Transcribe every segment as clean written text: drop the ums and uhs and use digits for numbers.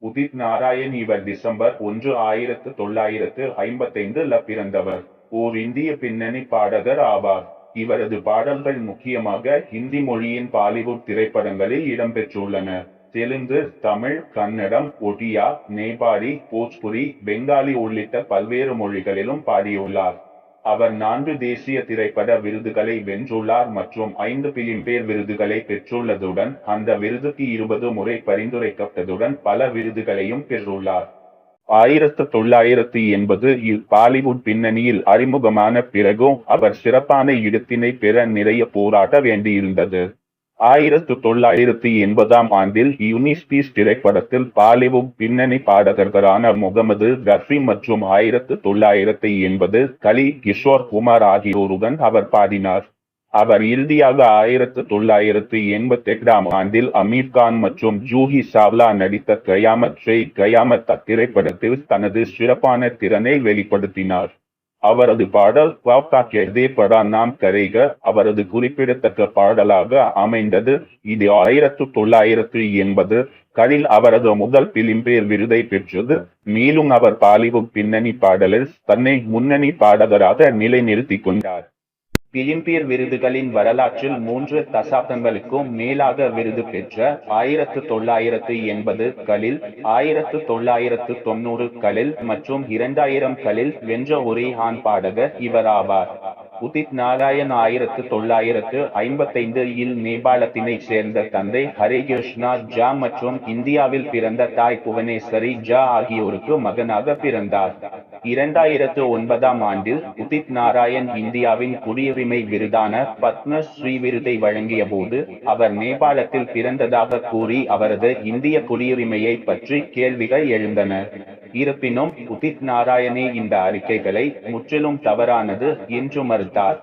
உதித் நாராயண் இவர் டிசம்பர் 1, 1955 பிறந்தவர். ஓர் இந்திய பின்னணி பாடகர் ஆவார். இவரது பாடல்கள் முக்கியமாக ஹிந்தி மொழியின் பாலிவுட் திரைப்படங்களில் இடம்பெற்றுள்ளன. தெலுங்கு, தமிழ், கன்னடம், ஒடியா, நேபாளி, போஜ்புரி, பெங்காலி உள்ளிட்ட பல்வேறு மொழிகளிலும் பாடியுள்ளார். அவர் 4 தேசிய திரைப்பட விருதுகளை வென்றுள்ளார் மற்றும் 5 பிலிம்பேர் விருதுகளை பெற்றுள்ளதுடன் அந்த விருதுக்கு 20 முறை பரிந்துரைக்கப்பட்டதுடன் பல விருதுகளையும் பெற்றுள்ளார். 1980 பாலிவுட் பின்னணியில் அறிமுகமான பிறகும் அவர் சிறப்பான இடத்தினை பெற நிறைய போராட்ட வேண்டியிருந்தது. 1980 யூனிஸ்பீஸ் திரைப்படத்தில் பாலிவுட் பின்னணி பாடகர்களான முகமது ரஃபி மற்றும் 1980 கலி கிஷோர் குமார் ஆகியோருடன் அவர் பாடினார். அவர் இறுதியாக 1988 அமீர் கான் மற்றும் ஜூஹி சாவ்லா நடித்த கயாமத் சே கயாமத் திரைப்படத்தில் தனது சிறப்பான திறனை வெளிப்படுத்தினார். அவரது பாடல் "வாப்தா கெஹ்தே படா நாம் கரேக" அவரது குறிப்பிடத்தக்க பாடலாக அமைந்தது. இது 1980 அவரது முதல் பிலிம்பேர் விருதை பெற்றது. மேலும் அவர் பாலிவுட் பின்னணி பாடலில் தன்னை முன்னணி பாடகராக நிலைநிறுத்திக் கொண்டார். பிலிம்பேர் விருதுகளின் வரலாற்றில் 3 தசாப்தங்களுக்கும் மேலாக விருது பெற்ற 1980களில் 1990களில் மற்றும் 2000களில் வென்ற ஒரே ஆண் பாடகர் இவர் ஆவார். உதித் நாராயண் 1955 நேபாளத்தினை சேர்ந்த தந்தை ஹரேகிருஷ்ணா ஜா மற்றும் இந்தியாவில் பிறந்த தாய் புவனேஸ்வரி ஜா ஆகியோருக்கு மகனாக பிறந்தார். 2009 உதித் நாராயண் இந்தியாவின் குடியுரிமை விருதான பத்ம ஸ்ரீ விருதை வழங்கிய போது அவர் நேபாளத்தில் பிறந்ததாக கூறி அவரது இந்திய குடியுரிமையை பற்றி கேள்விகள் எழுந்தன. இருப்பினும் உதித் நாராயணே இந்த அறிக்கைகளை முற்றிலும் தவறானது என்று மறுத்தார்.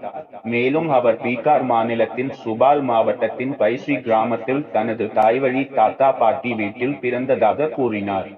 மேலும் அவர் பீகார் மாநிலத்தின் சுபால் மாவட்டத்தின் பைசி கிராமத்தில் தனது தாய்வழி தாத்தா பாட்டி வீட்டில் பிறந்ததாக கூறினார்.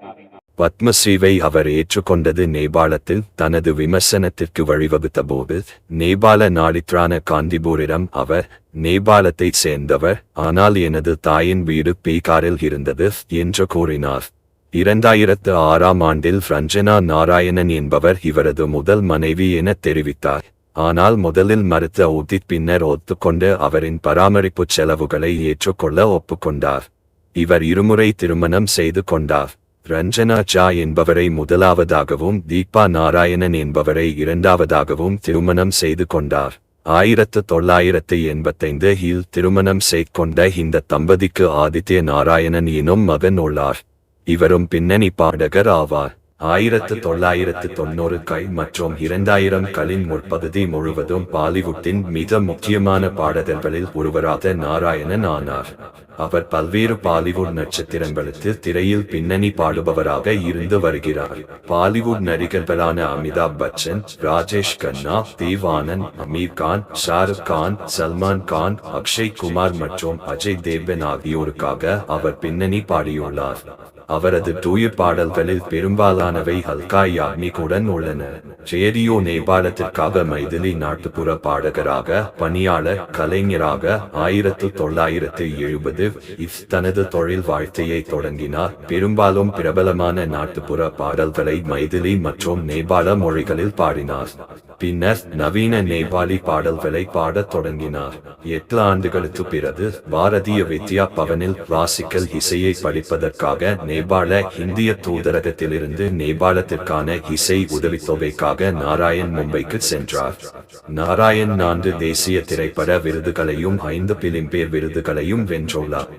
பத்மஸ்ரீவை அவர் ஏற்றுக்கொண்டது நேபாளத்தில் தனது விமர்சனத்திற்கு வழிவகுத்த போது நேபாள நாடிற்றான காந்திபூரிடம் அவர் நேபாளத்தைச் சேர்ந்தவர், ஆனால் எனது தாயின் வீடு பீகாரில் இருந்தது என்று கூறினார். 2006 ரஞ்சனா நாராயணன் என்பவர் இவரது முதல் மனைவி என தெரிவித்தார். ஆனால் முதலில் மறுத்த உதித் பின்னர் ஒத்துக்கொண்டு அவரின் பராமரிப்பு செலவுகளை ஏற்றுக்கொள்ள ஒப்புக்கொண்டார். இவர் 2 முறை திருமணம் செய்து கொண்டார். ரஞ்சனா ஜா என்பவரை முதலாவதாகவும் தீபா நாராயணன் என்பவரை 2வதாகவும் திருமணம் செய்து கொண்டார். 1985 திருமணம் செய்து கொண்ட இந்த தம்பதிக்கு ஆதித்ய நாராயணன் எனும் மகன் உள்ளார். இவரும் பின்னணி பாடகர் ஆவார். 1990 மற்றும் 2000களின் முற்பகுதி முழுவதும் பாலிவுட்டின் மிக முக்கியமான பாடகர்களில் ஒருவராக நாராயணன் ஆனார். அவர் பல்வேறு பாலிவுட் நட்சத்திரங்களுக்கு திரையில் பின்னணி பாடுபவராக இருந்து வருகிறார். பாலிவுட் நடிகர்களான அமிதாப் பச்சன், ராஜேஷ் கன்னா, தேவ் ஆனந்த், அமீர் கான், ஷாருக் கான், சல்மான் கான், அக்ஷய் குமார் மற்றும் அஜய் தேவ்கன் ஆகியோருக்காக அவர் பின்னணி பாடியுள்ளார். அவரது தூய பாடல்களில் பெரும்பாலானவை ஹல்கா யாக்னிக்குடன் உள்ளன. ரேடியோ நேபாளத்திற்காக மைதிலி நாட்டுப்புற பாடகராக, பணியாளர், கலைஞராக 1970 தனது தொழில் வாழ்க்கையை தொடங்கினார். பெரும்பாலும் பிரபலமான நாட்டுப்புற பாடல்களை மைதிலி மற்றும் நேபாள மொழிகளில் பாடினார். பின்னர் நவீன நேபாளி பாடல்களை பாடத் தொடங்கினார். 8 ஆண்டுகளுக்கு பிறகு பாரதிய வித்யா பவனில் கிளாசிக்கல் இசையை படிப்பதற்காக நேபாள இந்திய தூதரகத்திலிருந்து நேபாளத்திற்கான இசை உதவித்தொகைக்காக நாராயண் மும்பைக்கு சென்றார். நாராயண் 4 தேசிய திரைப்பட விருதுகளையும் 5 பிலிம்பேர் விருதுகளையும் வென்றுள்ளார்.